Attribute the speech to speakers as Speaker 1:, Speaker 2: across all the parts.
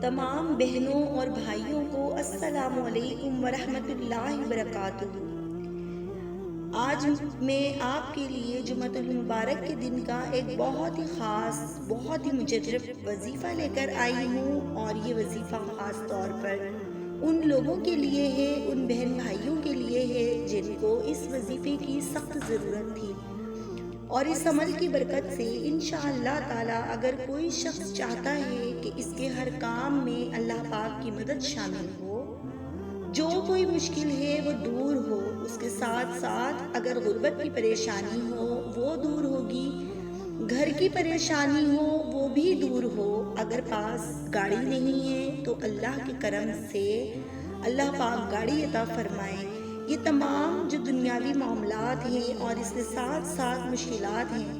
Speaker 1: تمام بہنوں اور بھائیوں کو السلام علیکم ورحمۃ اللہ وبرکاتہ۔ آج میں آپ کے لیے جمعۃ المبارک کے دن کا ایک بہت ہی خاص، بہت ہی مجرب وظیفہ لے کر آئی ہوں، اور یہ وظیفہ خاص طور پر ان لوگوں کے لیے ہے، ان بہن بھائیوں کے لیے ہے جن کو اس وظیفے کی سخت ضرورت تھی۔ اور اس عمل کی برکت سے انشاءاللہ تعالی اگر کوئی شخص چاہتا ہے کہ اس کے ہر کام میں اللہ پاک کی مدد شامل ہو، جو کوئی مشکل ہے وہ دور ہو، اس کے ساتھ ساتھ اگر غربت کی پریشانی ہو وہ دور ہوگی، گھر کی پریشانی ہو وہ بھی دور ہو، اگر پاس گاڑی نہیں ہے تو اللہ کے کرم سے اللہ پاک گاڑی عطا فرمائے۔ یہ تمام جو دنیاوی معاملات ہیں اور اس کے ساتھ ساتھ مشکلات ہیں،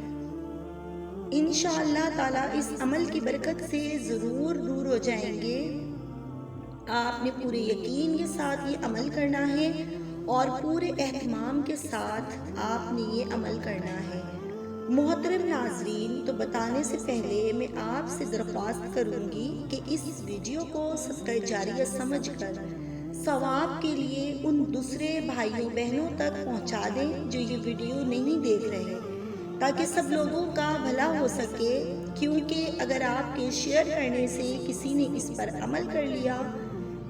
Speaker 1: انشاءاللہ تعالی اس عمل کی برکت سے ضرور دور ہو جائیں گے۔ آپ نے پورے یقین کے ساتھ یہ عمل کرنا ہے اور پورے اہتمام کے ساتھ آپ نے یہ عمل کرنا ہے۔ محترم ناظرین، تو بتانے سے پہلے میں آپ سے درخواست کروں گی کہ اس ویڈیو کو صدقہ جاریہ سمجھ کر ثواب کے لیے ان دوسرے بھائیوں بہنوں تک پہنچا دیں جو یہ ویڈیو نہیں دیکھ رہے، تاکہ سب لوگوں کا بھلا ہو سکے، کیونکہ اگر آپ کے شیئر کرنے سے کسی نے اس پر عمل کر لیا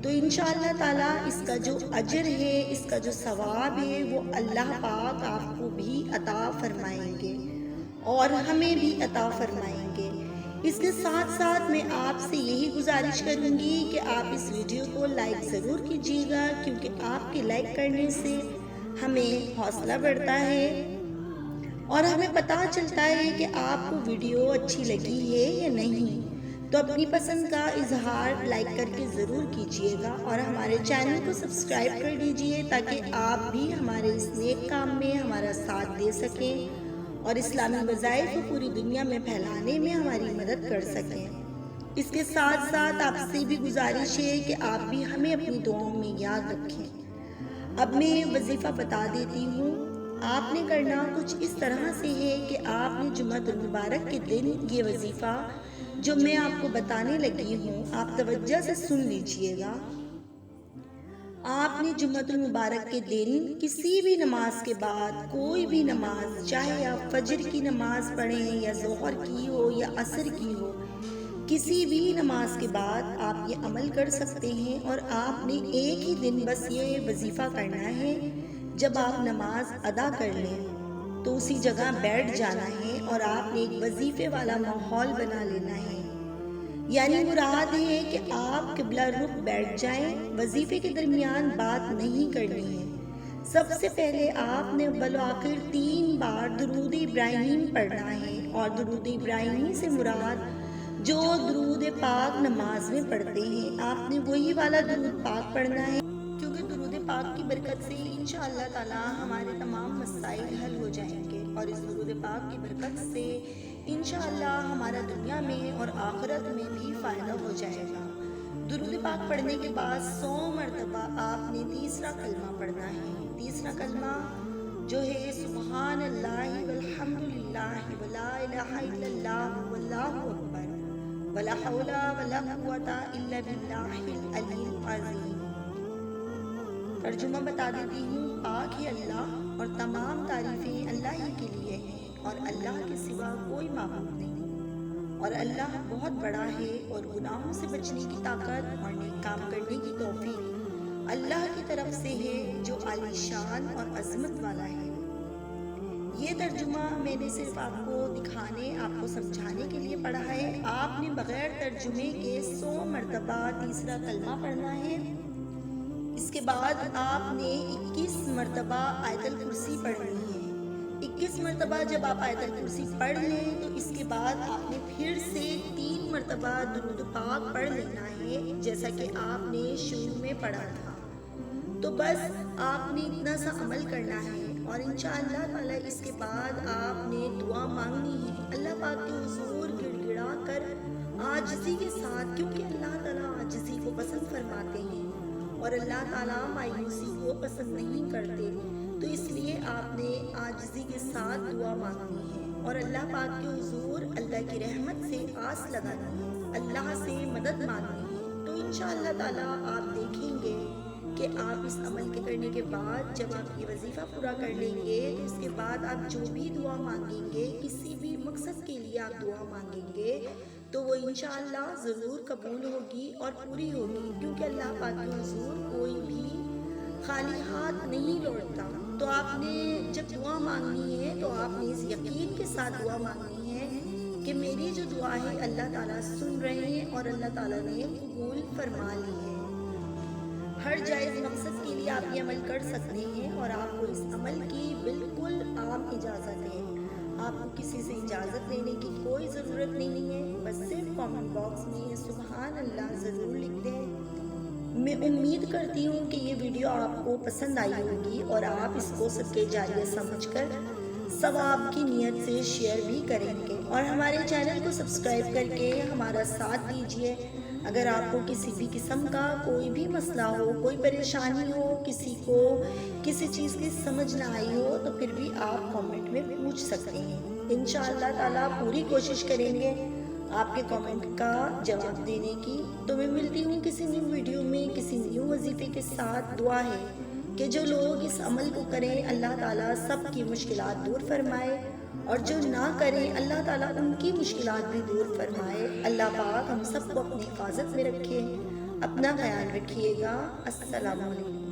Speaker 1: تو انشاءاللہ تعالی اس کا جو اجر ہے، اس کا جو ثواب ہے، وہ اللہ پاک آپ کو بھی عطا فرمائیں گے اور ہمیں بھی عطا فرمائیں گے۔ اس کے ساتھ ساتھ میں آپ سے یہی گزارش کروں گی کہ آپ اس ویڈیو کو لائک ضرور کیجیے گا، کیونکہ آپ کے لائک کرنے سے ہمیں حوصلہ بڑھتا ہے اور ہمیں پتہ چلتا ہے کہ آپ کو ویڈیو اچھی لگی ہے یا نہیں۔ تو اپنی پسند کا اظہار لائک کر کے ضرور کیجیے گا اور ہمارے چینل کو سبسکرائب کر دیجیے، تاکہ آپ بھی ہمارے اس نیک کام میں ہمارا ساتھ دے سکیں اور اسلامی وظائف کو پوری دنیا میں پھیلانے میں ہماری مدد کر سکیں۔ اس کے ساتھ ساتھ آپ سے بھی گزارش ہے کہ آپ بھی ہمیں اپنی دعاؤں میں یاد رکھیں۔ اب میں وظیفہ بتا دیتی ہوں۔ آپ نے کرنا کچھ اس طرح سے ہے کہ آپ نے جمعۃ المبارک کے دن یہ وظیفہ جو میں آپ کو بتانے لگی ہوں، آپ توجہ سے سن لیجئے گا۔ آپ نے جمعۃ المبارک کے دن کسی بھی نماز کے بعد، کوئی بھی نماز، چاہے آپ فجر کی نماز پڑھیں یا ظہر کی ہو یا عصر کی ہو، کسی بھی نماز کے بعد آپ یہ عمل کر سکتے ہیں، اور آپ نے ایک ہی دن بس یہ وظیفہ کرنا ہے۔ جب آپ نماز ادا کر لیں تو اسی جگہ بیٹھ جانا ہے اور آپ نے ایک وظیفے والا ماحول بنا لینا ہے، یعنی مراد ہے کہ آپ قبلہ رخ بیٹھ جائیں، وظیفے کے درمیان بات نہیں کرنی ہے۔ سب سے پہلے آپ نے بالآخر 3 بار درود ابراہیم پڑھنا ہے، اور درود ابراہیمی سے مراد جو درود پاک نماز میں پڑھتے ہیں، آپ نے وہی والا درود پاک پڑھنا ہے، کیونکہ درود پاک کی برکت سے انشاءاللہ تعالی ہمارے تمام مسائل حل ہو جائیں گے، اور اس درود پاک کی برکت سے انشاءاللہ ہمارا دنیا میں اور آخرت میں بھی فائدہ ہو جائے گا۔ درود پاک پڑھنے کے بعد 100 مرتبہ آپ نے تیسرا کلمہ پڑھنا ہے۔ تیسرا کلمہ جو ہے سبحان اللہ والحمدللہ ولا الہ الا اللہ واللہ اکبر ولا حول ولا قوت الا باللہ العلی العظیم۔ ترجمہ بتا دیتی ہوں۔ پاک ہے اللہ اور تمام تعریفیں اللہ ہی کے لیے ہیں، اور اللہ کے سوا کوئی معبود نہیں، اور اللہ بہت بڑا ہے، اور گناہوں سے بچنے کی طاقت اور نیک کام کرنے کی توفیق اللہ کی طرف سے ہے، جو عالی شان اور عظمت والا ہے۔ یہ ترجمہ میں نے صرف آپ کو دکھانے، آپ کو سمجھانے کے لیے پڑھا ہے۔ آپ نے بغیر ترجمے کے 100 مرتبہ تیسرا کلمہ پڑھنا ہے۔ اس کے بعد آپ نے 21 مرتبہ آیت الکرسی پڑھنی ہے۔ 21 مرتبہ جب آپ آیت الکرسی پڑھ لیں تو اس کے بعد آپ نے پھر سے 3 مرتبہ درود پاک پڑھ لینا ہے، جیسا کہ آپ نے شروع میں پڑھا تھا۔ تو بس آپ نے اتنا سا عمل کرنا ہے، اور انشاءاللہ تعالی اس کے بعد آپ نے دعا مانگنی ہے اللہ پاک کے حضور گڑ گڑا کر عاجزی کے ساتھ، کیونکہ اللہ تعالیٰ عاجزی کو پسند فرماتے ہیں اور اللہ تعالیٰ مایوسی کو پسند نہیں کرتے، تو اس لیے آپ نے عاجزی کے ساتھ دعا مانگنی ہے اور اللہ پاک کے حضور اللہ کی رحمت سے آس لگانی ہے، اللہ سے مدد مانگنی ہے انشاءاللہ تعالیٰ آپ دیکھیں گے کہ آپ اس عمل کے کرنے کے بعد جب آپ یہ وظیفہ پورا کر لیں گے تو اس کے بعد آپ جو بھی دعا مانگیں گے، کسی بھی مقصد کے لیے آپ دعا مانگیں گے تو وہ انشاءاللہ ضرور قبول ہوگی اور پوری ہوگی، کیونکہ اللہ پاک کے حضور کوئی بھی خالی ہاتھ نہیں لوٹتا۔ تو آپ نے جب دعا مانگنی ہے تو آپ نے اس یقین کے ساتھ دعا مانگنی ہے کہ میری جو دعا ہے اللہ تعالیٰ سن رہے ہیں اور اللہ تعالیٰ نے قبول فرما لی ہے۔ ہر جائز مقصد کے لیے آپ یہ عمل کر سکتے ہیں اور آپ کو اس عمل کی بالکل عام اجازت ہے۔ آپ کو کسی سے اجازت لینے کی کوئی ضرورت نہیں ہے، بس صرف کامنٹ باکس میں سبحان اللہ ضرور لکھ دیں۔ میں امید کرتی ہوں کہ یہ ویڈیو آپ کو پسند آئی ہوگی اور آپ اس کو صدقہ جاریہ سمجھ کر ثواب کی نیت سے شیئر بھی کریں گے اور ہمارے چینل کو سبسکرائب کر کے ہمارا ساتھ دیجیے۔ اگر آپ کو کسی بھی قسم کا کوئی بھی مسئلہ ہو، کوئی پریشانی ہو، کسی کو کسی چیز کی سمجھ نہ آئی ہو تو پھر بھی آپ کامنٹ میں پوچھ سکتے ہیں۔ انشاءاللہ تعالیٰ پوری کوشش کریں گے آپ کے کامنٹ کا جواب دینے کی۔ تو میں ملتی ہوں کسی نیو ویڈیو میں کسی نیو وظیفے کے ساتھ۔ دعا ہے کہ جو لوگ اس عمل کو کریں اللہ تعالیٰ سب کی مشکلات دور فرمائے، اور جو نہ کریں اللہ تعالیٰ ان کی مشکلات بھی دور فرمائے۔ اللہ پاک ہم سب کو اپنی حفاظت میں رکھے۔ اپنا خیال رکھیے گا۔ السلام علیکم۔